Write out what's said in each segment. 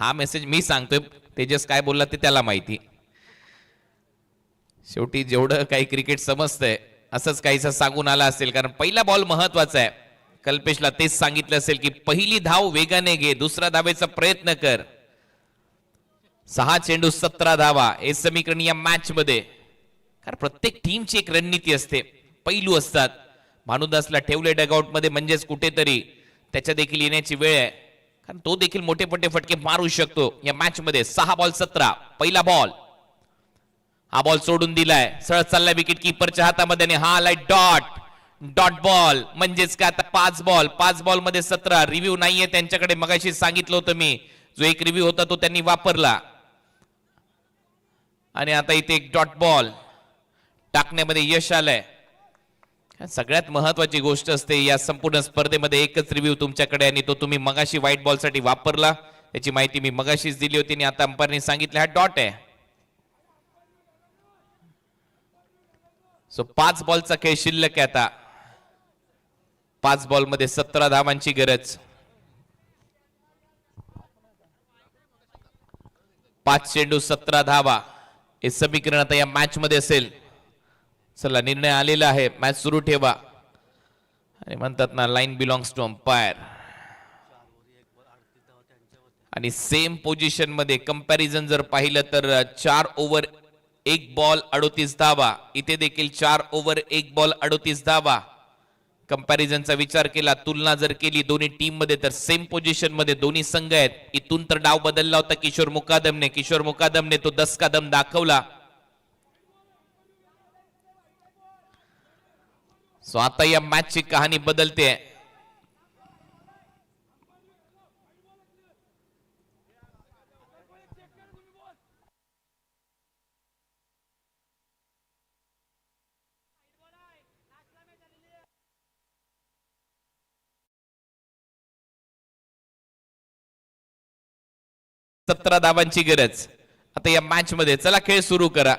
हा मेसेज मी सांगतोय, तेजस काय बोलला ते त्याला माहिती. शेवटी जेवढं काही क्रिकेट समजतंय असंच काहीसं सांगून आला असेल, कारण पहिला बॉल महत्वाचा आहे. कल्पेशला तेच सांगितलं असेल की पहिली धाव वेगाने घे, दुसरा धावेचा प्रयत्न कर. 6 चेंडू 17 धावा हे समीकरण या मॅच मध्ये. कारण प्रत्येक टीमची एक रणनीती असते, पैलू असतात. भानुदासला ठेवले डगआउट मध्ये म्हणजेच कुठेतरी त्याच्या देखील येण्याची वेळ आहे, कारण तो देखील मोठे मोठे फटके मारू शकतो या मॅच मध्ये. 6 बॉल 17 पहिला बॉल. हा बॉल सोडून दिलाय, सरळ चाललाय विकेट कीपरच्या हातामध्ये आणि हा आलाय डॉट बॉल. म्हणजेच काय आता 5 बॉल मध्ये 17. रिव्ह्यू नाहीये त्यांच्याकडे, मगाशी सांगितलं होतं मी. जो एक रिव्ह्यू होता तो त्यांनी वापरला आणि आता इथे एक डॉट बॉल टाकण्यामध्ये यश आलंय. सगळ्यात महत्वाची गोष्ट असते या संपूर्ण स्पर्धेमध्ये, एकच रिव्ह्यू तुमच्याकडे आणि तो तुम्ही मगाशी व्हाईट बॉल साठी वापरला. त्याची माहिती मी मगाशीच दिली होती आणि आता अंपायरने सांगितलं हा डॉट आहे. सो 5 बॉलचा खेळ शिल्लक आहे आता. 5 बॉल मध्ये 17 धावांची गरज. 5 चेंडू 17 धावा हे समीकरण आता या मॅच मध्ये असेल. चला, निर्णय आलेला आहे, मॅच सुरू ठेवा. आणि म्हणतात ना, लाईन बिलॉंग्स टू अंपायर. आणि सेम पोझिशन मध्ये कंपॅरिझन जर पाहिलं तर 4 ओव्हर 1 बॉल 38 धावा. इथे देखील 4 ओव्हर 1 बॉल 38 धावा. कंपॅरिझनचा विचार केला, तुलना जर केली दोन्ही टीम मध्ये, तर सेम पोझिशन मध्ये दोन्ही संघ आहेत. इथून तर डाव बदलला होता किशोर मुकादमने तो 10 का दम दाखवला. सो आता या मॅचची कहाणी बदलते. सतरा धावांची गरज आता या मॅच मध्ये. चला, खेळ सुरू करा.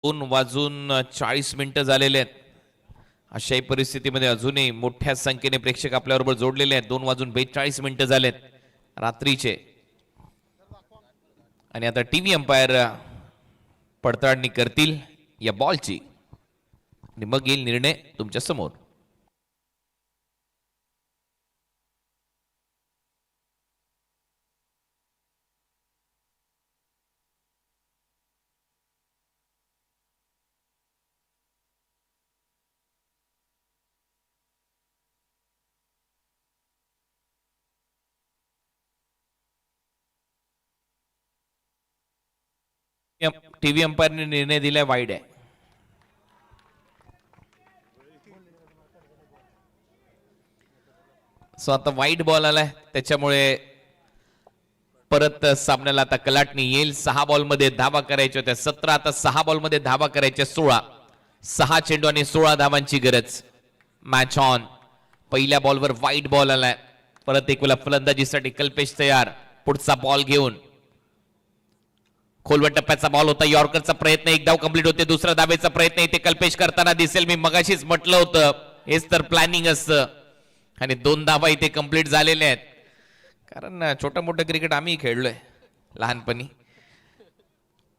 दोन वाजून 40 मिनिटं झालेले आहेत. अशाही परिस्थितीमध्ये अजूनही मोठ्या संख्येने प्रेक्षक आपल्याबरोबर जोडलेले आहेत. 2 वाजून 42 मिनिटं झालेत रात्रीचे. आणि आता टीव्ही अंपायर पडताळणी करतील या बॉलची आणि मग येईल निर्णय तुमच्या समोर. टीव्ही अंपायरने निर्णय दिलाय वाईड आहे. सो आता वाईट बॉल आलाय त्याच्यामुळे परत सामन्याला आता कलाटणी येईल. 6 बॉल मध्ये धावा करायच्या होत्या 17, आता 6 बॉल मध्ये धावा करायच्या 16. 6 चेंडू आणि 16 धावांची गरज. Match on. पहिल्या बॉलवर वाईट बॉल आलाय. परत एक वेळा फलंदाजीसाठी कल्पेश तयार. पुढचा बॉल घेऊन खोलवट टप्प्याचा बॉल होता. यॉर्करचा प्रयत्न, एक धाव कंप्लीट होते. दुसरा धावेचा प्रयत्न इथे कल्पेश करताना दिसेल. मी मगाशीच म्हटलं होतं हेच तर प्लॅनिंग असतं. आणि 2 धावा इथे कंप्लीट झालेल्या आहेत. कारण छोटं मोठं क्रिकेट आम्ही खेळलोय लहानपणी.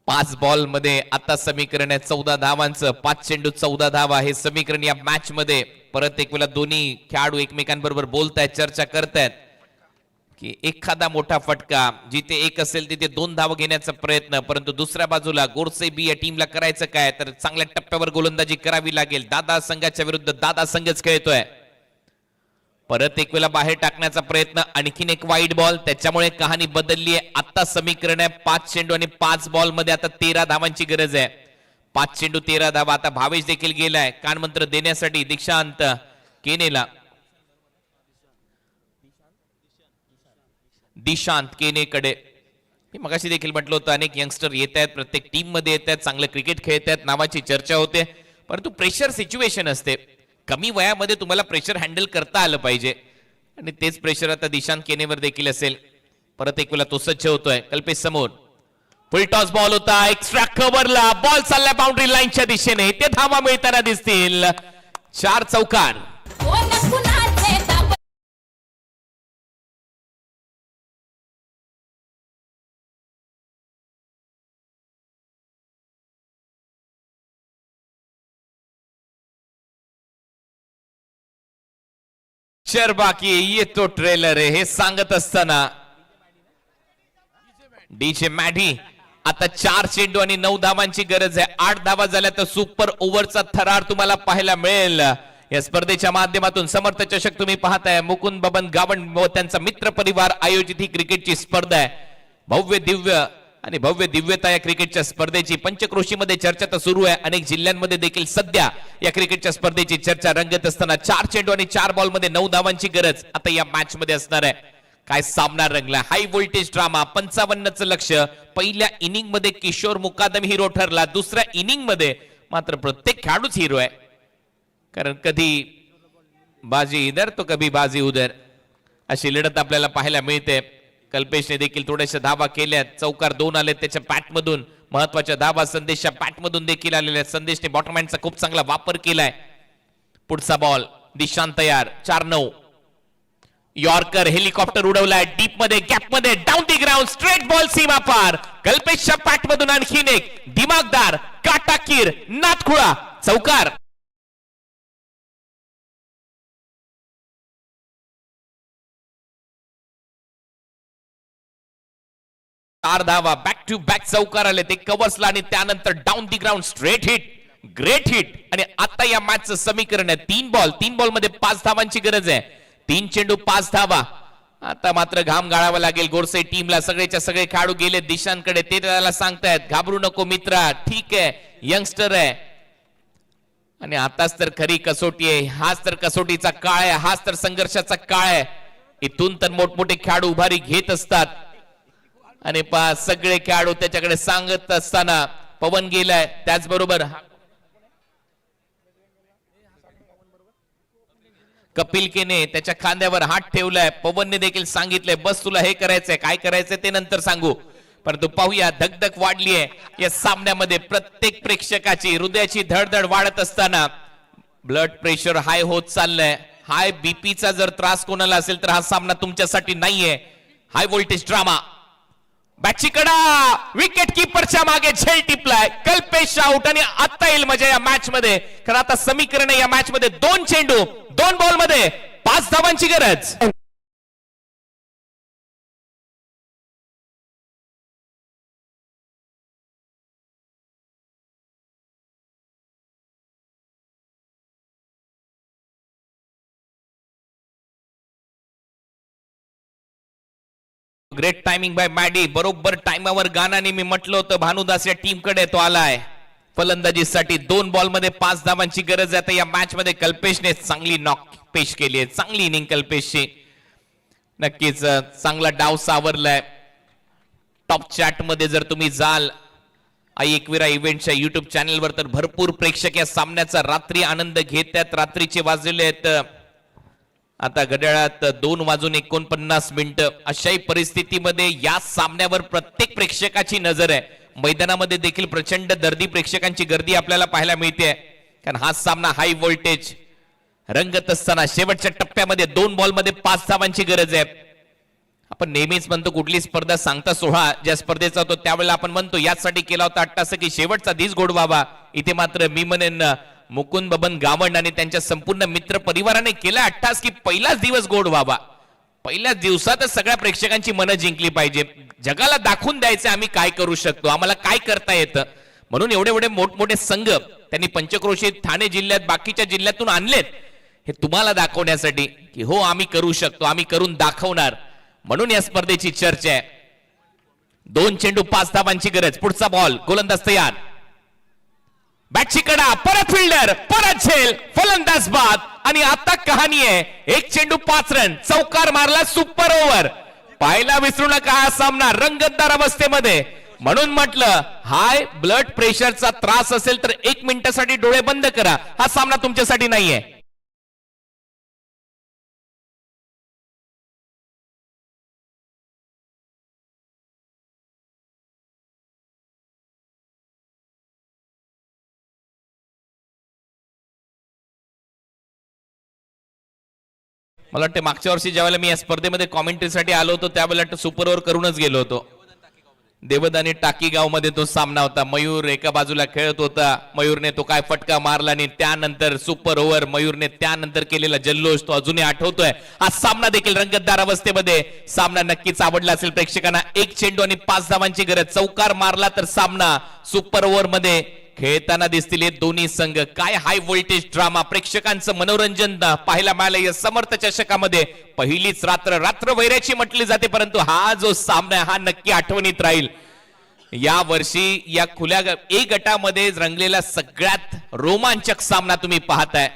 5 बॉल मध्ये आता समीकरण आहे 14 धावांचं. 5 चेंडू 14 धावा हे समीकरण या मॅच मध्ये. परत एक वेळा दोन्ही खेळाडू एकमेकांबरोबर बोलतायत, चर्चा करतायत की एखादा मोठा फटका, जिथे 1 असेल तिथे 2 धावा घेण्याचा प्रयत्न. परंतु दुसऱ्या बाजूला गोरसे बी या टीमला करायचं काय, तर चांगल्या टप्प्यावर गोलंदाजी करावी लागेल. दादा संघाच्या विरुद्ध दादा संघच खेळतोय. परत एक वेळा बाहेर टाकण्याचा प्रयत्न, आणखीन एक वाईट बॉल. त्याच्यामुळे कहाणी बदलली आहे. आता समीकरण आहे 5 चेंडू आणि 5 बॉल मध्ये आता 13 धावांची गरज आहे. 5 चेंडू 13 धावा. आता भावेश देखील गेलाय कानमंत्र देण्यासाठी दीक्षांत केनेला. दिशांत केनेकडे. मी मगाशी देखील म्हटलं होतं अनेक यंगस्टर येत आहेत, प्रत्येक टीम मध्ये येत आहेत, चांगलं क्रिकेट खेळत आहेत, नावाची चर्चा होते. परंतु प्रेशर सिच्युएशन असते. कमी वयामध्ये तुम्हाला प्रेशर हँडल करता आलं पाहिजे आणि तेच प्रेशर आता दिशांत केनेवर देखील असेल. परत एक वेळा तो सज्ज होतोय. कल्पेश समोर फुल टॉस बॉल होता. एक्स्ट्रा कव्हरला बॉल चालला बाउंड्री लाईनच्या दिशेने. ते धावा मिळताना दिसतील. 4 चौकार. बाकी येतो ट्रेलर आहे हे सांगत असताना डीजे मॅडी. आता 4 चेंडू आणि 9 धावांची गरज आहे. 8 धावा झाल्या तर सुपर ओव्हरचा थरार तुम्हाला पाहायला मिळेल. या स्पर्धेच्या माध्यमातून समर्थ चषक तुम्ही पाहताय. मुकुंद बबन गावण व त्यांचा मित्र परिवार आयोजित ही क्रिकेटची स्पर्धा आहे. भव्य दिव्य आणि भव्य दिव्यता या क्रिकेटच्या स्पर्धेची. पंचक्रोशीमध्ये चर्चा तर सुरू आहे. अनेक जिल्ह्यांमध्ये देखील सध्या या क्रिकेटच्या स्पर्धेची चर्चा रंगत असताना 4 चेंडू आणि 4 बॉल मध्ये 9 धावांची गरज आता या मॅच मध्ये असणार आहे. काय सामना रंगला. हाय व्होल्टेज ड्रामा. 55चं लक्ष. पहिल्या इनिंग मध्ये किशोर मुकादम हिरो ठरला. दुसऱ्या इनिंग मध्ये मात्र प्रत्येक खेळाडूच हिरो आहे. कारण कधी बाजी इधर तो कभी बाजी उधर अशी लढत आपल्याला पाहायला मिळते. कल्पेशने देखील थोड्याशा धावा केल्यात. चौकार 2 आले त्याच्या पॅट मधून. महत्वाच्या धावा संदेशच्या पॅट मधून देखील आलेल्या. संदेशने बॉटम हँडचा खूप चांगला वापर केलाय. पुढचा बॉल दिशांत तयार. 4-9. यॉर्कर हेलिकॉप्टर उडवलाय डीप मध्ये, गॅप मध्ये, down the ground, straight ball सीमा पार. कल्पेशच्या पॅट मधून आणखीन एक दिमागदार काटाकीर नाथखुळा चौकार. 4 धावा बॅक टू बॅक चौकार आले ते कव्हर्सला आणि त्यानंतर down the ground straight hit, great hit. आणि आता या मॅचचं समीकरण आहे 3 बॉल मध्ये 5 धावांची गरज आहे. 3 चेंडू 5 धावा. आता मात्र घाम गाळावा लागेल गोरसे टीमला. सगळेच्या सगळे खेळाडू गेले दिशांकडे. ते त्याला सांगतायत घाबरू नको मित्रा, ठीक आहे, यंगस्टर आहे. आणि आताच तर खरी कसोटी आहे. हाच तर कसोटीचा काळ आहे. हाच तर संघर्षाचा काळ आहे. इथून तर मोठमोठे खेळाडू उभारी घेत असतात. आणि सगळे खेळाडू त्याच्याकडे सांगत असताना पवन गेलाय. त्याचबरोबर कपिल केने त्याच्या खांद्यावर हात ठेवलाय. पवनने देखील सांगितलंय बस तुला हे करायचंय, काय करायचंय ते नंतर सांगू. परंतु पाहूया धगधग वाढली आहे या सामन्यामध्ये. प्रत्येक प्रेक्षकाची हृदयाची धडधड वाढत असताना ब्लड प्रेशर हाय होत चाललंय. हाय बीपीचा जर त्रास कोणाला असेल तर हा सामना तुमच्यासाठी नाहीये. High voltage drama. बॅटची कडा विकेट किपरच्या मागे झेल टिपलाय. कल्पेश आउट आणि आता येईल मजा या मॅच मध्ये. कारण आता समीकरण या मॅच मध्ये 2 चेंडू 2 बॉल मध्ये 5 धावांची गरज. Great timing by Maddy. बरोबर टाइमावर गानाने मी म्हटलं होतं भानुदास या टीम कडे तो आलाय. फलंदाजीसाठी 2 बॉल मध्ये 5 धावांची गरज आहे. या मॅच मध्ये कल्पेशने चांगली नॉक पेश केली आहे. चांगली इनिंग कल्पेशची. नक्कीच चांगला डाव सावरलाय. टॉप चॅट मध्ये जर तुम्ही जाल आई एकविरा इव्हेंटच्या युट्यूब चॅनलवर तर भरपूर प्रेक्षक या सामन्याचा रात्री आनंद घेत आहेत. रात्रीचे वाजलेले आहेत आता घड्याळात 2:49 अशाही परिस्थितीमध्ये या सामन्यावर प्रत्येक प्रेक्षकाची नजर आहे. मैदानामध्ये देखील प्रचंड दर्दी प्रेक्षकांची गर्दी आपल्याला पाहायला मिळते. कारण हा सामना हाय व्होल्टेज रंगत असताना शेवटच्या टप्प्यामध्ये 2 बॉल मध्ये 5 धावांची गरज आहे. आपण नेहमीच म्हणतो कुठली स्पर्धा सांगता सोहळा ज्या स्पर्धेचा होतो त्यावेळेला आपण म्हणतो यासाठी केला होता अट्टास की शेवटचा दिस गोड व्हावा. इथे मात्र मी म्हणेन मुकुंद बबन गावंड आणि त्यांच्या संपूर्ण मित्र परिवाराने केला अट्टास की पहिलाच दिवस गोड व्हावा. पहिल्याच दिवसातच सगळ्या प्रेक्षकांची मनं जिंकली पाहिजे. जगाला दाखवून द्यायचं आम्ही काय करू शकतो, आम्हाला काय करता येतं. म्हणून एवढे एवढे मोठमोठे संघ त्यांनी पंचक्रोशीत ठाणे जिल्ह्यात बाकीच्या जिल्ह्यातून आणलेत हे तुम्हाला दाखवण्यासाठी की हो आम्ही करू शकतो, आम्ही करून दाखवणार. म्हणून या स्पर्धेची चर्चा आहे. 2 चेंडू 5 धावांची गरज. पुढचा बॉल गोलंदाज तयार. बॅटची कडा परत फिल्डर परत झेल फलंदाज बाद आणि आता कहाणी आहे 1 चेंडू 5 रन. चौकार मारला सुपर ओव्हर. पाहायला विसरू नका हा सामना रंगतदार अवस्थेमध्ये. म्हणून म्हटलं हाय ब्लड प्रेशरचा त्रास असेल तर 1 मिनिटासाठी डोळे बंद करा. हा सामना तुमच्यासाठी नाहीये. मला वाटतं मागच्या वर्षी ज्यावेळेला मी या स्पर्धेमध्ये कॉमेंट्रीसाठी आलो होतो त्यावेळेला सुपर ओव्हर करूनच गेलो होतो. देवदानी टाकीगाव मध्ये तो सामना होता. मयूर एका बाजूला खेळत होता. मयूरने तो काय फटका मारला आणि त्यानंतर सुपर ओव्हर मयूरने त्यानंतर केलेला जल्लोष तो अजूनही आठवतोय. हा सामना देखील रंगतदार अवस्थेमध्ये. सामना नक्कीच आवडला असेल प्रेक्षकांना. 1 चेंडू आणि 5 धावांची गरज. चौकार मारला तर सामना सुपर ओव्हर मध्ये खेळताना दिसतील हे दोन्ही संघ. काय हाय व्होल्टेज ड्रामा प्रेक्षकांचं मनोरंजन पाहायला मिळालं या समर्थ चषकामध्ये. पहिलीच रात्र रात्र वैऱ्याची म्हटली जाते परंतु हा जो सामना हा नक्की आठवणीत राहील. या वर्षी या खुल्या ए गटामध्ये रंगलेला सगळ्यात रोमांचक सामना तुम्ही पाहताय.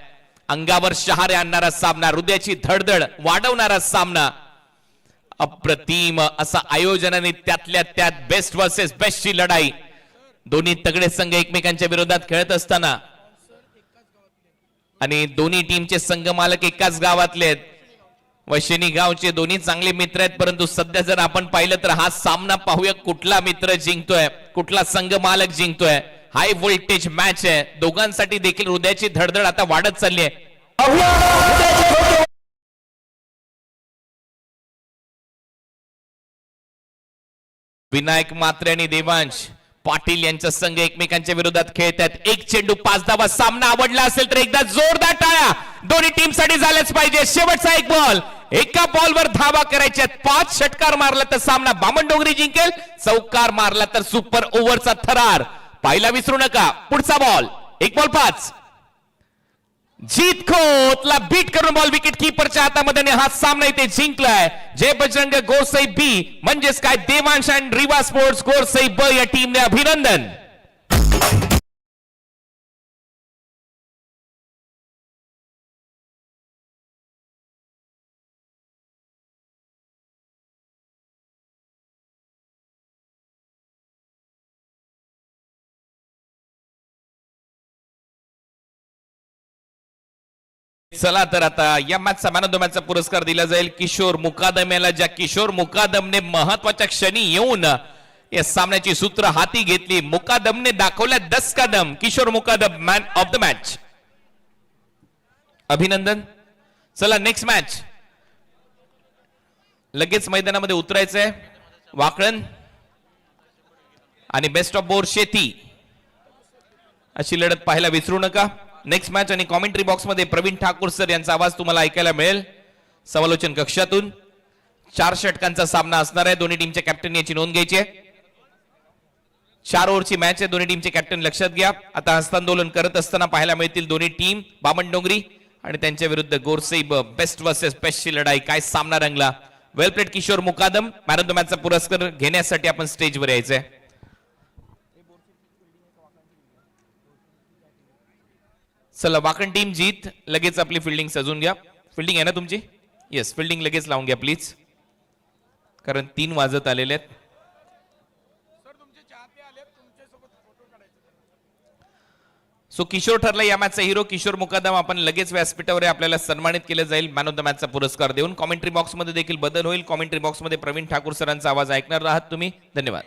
अंगावर शहारे आणणारा सामना, हृदयाची धडधड वाढवणारा सामना. अप्रतिम असं आयोजन आणि त्यातल्या त्यात बेस्ट वर्सेस बेस्टची लढाई. दोन्ही तगडे संघ एकमेकांच्या विरोधात खेळत असताना आणि दोन्ही टीमचे संघ मालक एकाच गावातले आहेत. वशिनी गावचे दोन्ही चांगले मित्र आहेत. परंतु सध्या जर आपण पाहिलं तर हा सामना पाहूया कुठला मित्र जिंकतोय, कुठला संघ मालक जिंकतोय. हाय व्होल्टेज मॅच आहे. दोघांसाठी देखील हृदयाची धडधड आता वाढत चालली आहे. विनायक मात्रे आणि देवांश पाटील यांचा संघ एकमेकांच्या विरोधात खेळत आहेत. 1 चेंडू 5 धावा. सामना आवडला असेल तर एकदा जोरदार टाळ्या दोन्ही टीम साठी झाल्याच पाहिजे. शेवटचा 1 बॉल. एका बॉलवर धावा करायच्या. 5 षटकार मारला तर सामना बामणडोंगरी जिंकेल. चौकार मारला तर सुपर ओव्हरचा थरार. पाहायला विसरू नका. पुढचा बॉल 1 बॉल 5. जीत खोतला बीट करून बॉल विकेट कीपरच्या हातामध्ये हा सामना इथे जिंकलाय. जय बजरंग गोरसई बी म्हणजेच काय देवांश अँड रिवा स्पोर्ट्स गोरसई ब या टीमने अभिनंदन. चला तर आता या मॅचचा मॅन ऑफ द मॅचचा पुरस्कार दिला जाईल किशोर मुकादम याला. ज्या किशोर मुकादमने महत्वाच्या क्षणी येऊन या सामन्याची सूत्र हाती घेतली. मुकादमने दाखवल्या 10 Kadam. Kishore Mukadam man of the match. अभिनंदन. चला नेक्स्ट मॅच. लगेच मैदानामध्ये उतरायचंय. वाकळण आणि बेस्ट ऑफ बोर शेती अशी लढत पाहायला विसरू नका. नेक्स्ट मॅच आणि कॉमेंट्री बॉक्स मध्ये प्रवीण ठाकूर सर यांचा आवाज तुम्हाला ऐकायला मिळेल समालोचन कक्षातून. 4 षटकांचा सामना असणार आहे. दोन्ही टीमच्या कॅप्टन याची नोंद घ्यायची आहे. 4 ओव्हरची मॅच आहे. दोन्ही टीमचे कॅप्टन लक्षात घ्या. आता हस्तांदोलन करत असताना पाहायला मिळतील दोन्ही टीम. बामण डोंगरी आणि त्यांच्या विरुद्ध गोरसईब बेस्ट वर्सेस बेस्टची लढाई. काय सामना रंगला. Well played Kishor Mukadam. Man of the मॅचचा पुरस्कार घेण्यासाठी आपण स्टेजवर यायचंय. चला वाकण टीम जीत लगेच आपली फिल्डिंग सजून घ्या. फिल्डिंग आहे ना तुमची. येस फिल्डिंग लगेच लावून घ्या प्लीज कारण 3 वाजत आलेले आहेत. सो किशोर ठरला या मॅचचा हिरो. किशोर मुकादम आपण लगेच व्यासपीठावर आपल्याला सन्मानित केलं जाईल मॅन ऑफ द मॅचचा पुरस्कार देऊन. कॉमेंट्री बॉक्स मध्ये देखील बदल होईल. कॉमेंट्री बॉक्स मध्ये प्रवीण ठाकूर सरांचा आवाज ऐकणार आहात तुम्ही. धन्यवाद.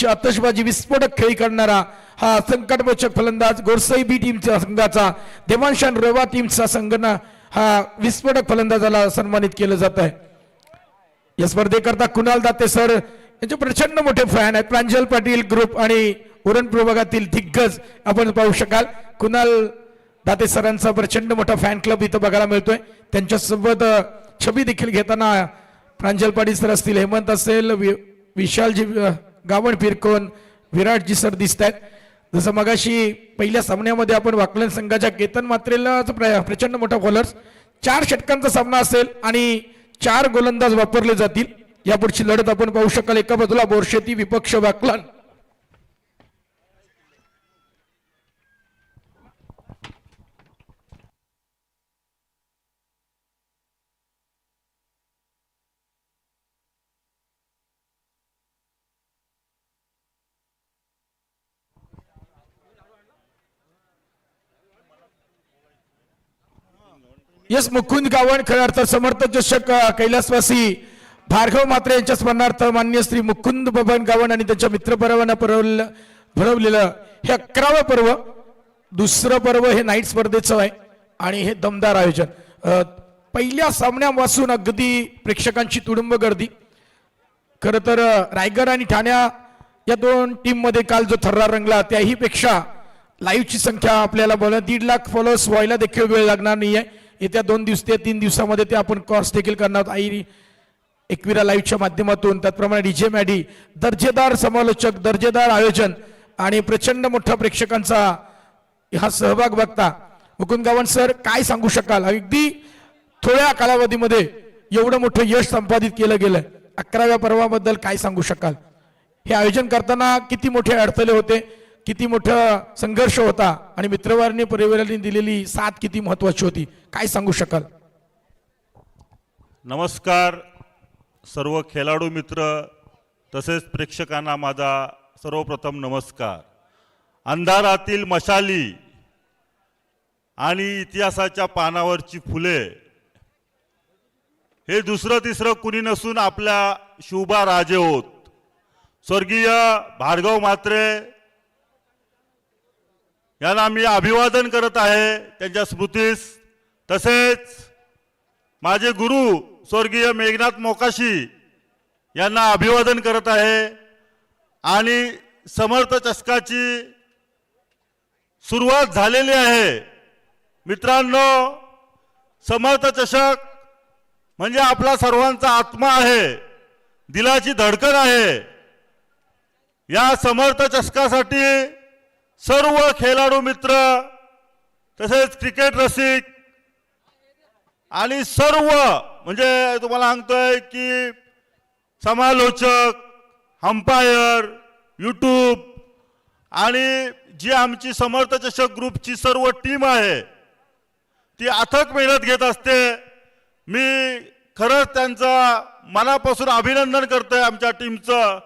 आतषबाजी विस्फोटक खेळी करणारा हा संकटमोचक फलंदाज गोरसई बी टीमच्या संघाचा देवांशान रेवा टीमचा संघना हा विस्फोटक फलंदाजाला सन्मानित केलं जात आहे. या स्पर्धेकरता कुणाल दाते सर यांचे प्रचंड मोठे फॅन आहेत. प्रांजल पाटील ग्रुप आणि उरण प्रभागातील दिग्गज आपण पाहू शकाल. कुणाल दाते सरांचा प्रचंड मोठा फॅन क्लब इथं बघायला मिळतोय. त्यांच्यासोबत छबी देखील घेताना प्रांजल पाटील सर असतील, हेमंत असेल, विशालजी गावण फिरकोन, विराटजी सर दिसत आहेत. जसं मगाशी पहिल्या सामन्यामध्ये आपण वाकलन संघाच्या केतन मात्रेला प्रचंड मोठा बॉलर्स. 4 षटकांचा सामना असेल आणि 4 गोलंदाज वापरले जातील. यापुढची लढत आपण पाहू शकाल. एका बाजूला बोरशेती विपक्ष वाकलन. यस मुकुंद गावण खऱ्या अर्थात समर्थ चषक कैलासवासी भार्गव मात्रे यांच्या स्मरणार्थ मान्य श्री मुकुंद बबन गावण आणि त्यांच्या मित्रपरिवारानं भरवलेलं हे 11वं पर्व. दुसरं पर्व हे नाईट स्पर्धेचं आहे आणि हे दमदार आयोजन. पहिल्या सामन्यापासून अगदी प्रेक्षकांची तुडुंब गर्दी. खर तर रायगड आणि ठाण्या या 2 टीम मध्ये काल जो थर्रा रंगला त्याही पेक्षा लाईव्हची संख्या आपल्याला 1.5 लाख फॉलोअर्स व्हायला देखील वेळ लागणार नाहीये. येत्या 2 दिवस ते 3 दिवसामध्ये ते आपण कॉस्ट देखील करणार आई एकविरा लाईव्हच्या माध्यमातून. त्याचप्रमाणे डीजे मॅडी दर्जेदार समालोचक, दर्जेदार आयोजन आणि प्रचंड मोठा प्रेक्षकांचा हा सहभाग बघता मुकुंद गावण सर काय सांगू शकाल. अगदी थोड्या कालावधीमध्ये एवढं मोठं यश संपादित केलं गेलं. 11व्या पर्वाबद्दल काय सांगू शकाल. हे आयोजन करताना किती मोठे अडथळे होते, किती मोठा संघर्ष होता आणि मित्रवारिणी परिवाराने दिलेली साथ किती महत्वाची होती, काय सांगू शकाल. नमस्कार सर्व खेळाडू मित्र तसेच प्रेक्षकांना माझा सर्वप्रथम नमस्कार. अंधारातील मशाली आणि इतिहासाच्या पानावरची फुले हे दुसरं तिसरं कुणी नसून आपल्या शिवबा राजे होत. स्वर्गीय भार्गव मात्रे यांना मी अभिवादन करत आहे त्यांच्या स्मृतीस. तसेच माझे गुरु स्वर्गीय मेघनाथ मोकाशी यांना अभिवादन करत आहे आणि समर्थ चषकाची सुरुवात झालेली आहे. मित्रांनो, समर्थ चषक म्हणजे आपला सर्वांचा आत्मा आहे, दिलाची धडकन आहे. या समर्थ चषकासाठी सर्व खेळाडू मित्र तसेच क्रिकेट रसिक आणि सर्व म्हणजे तुम्हाला सांगतोय की समालोचक, अंपायर, यूट्यूब आणि जी आमची समर्थ चषक ग्रुपची सर्व टीम आहे ती अथक मेहनत घेत असते. मी खरंच त्यांचं मनापासून अभिनंदन करतोय आमच्या टीमचं.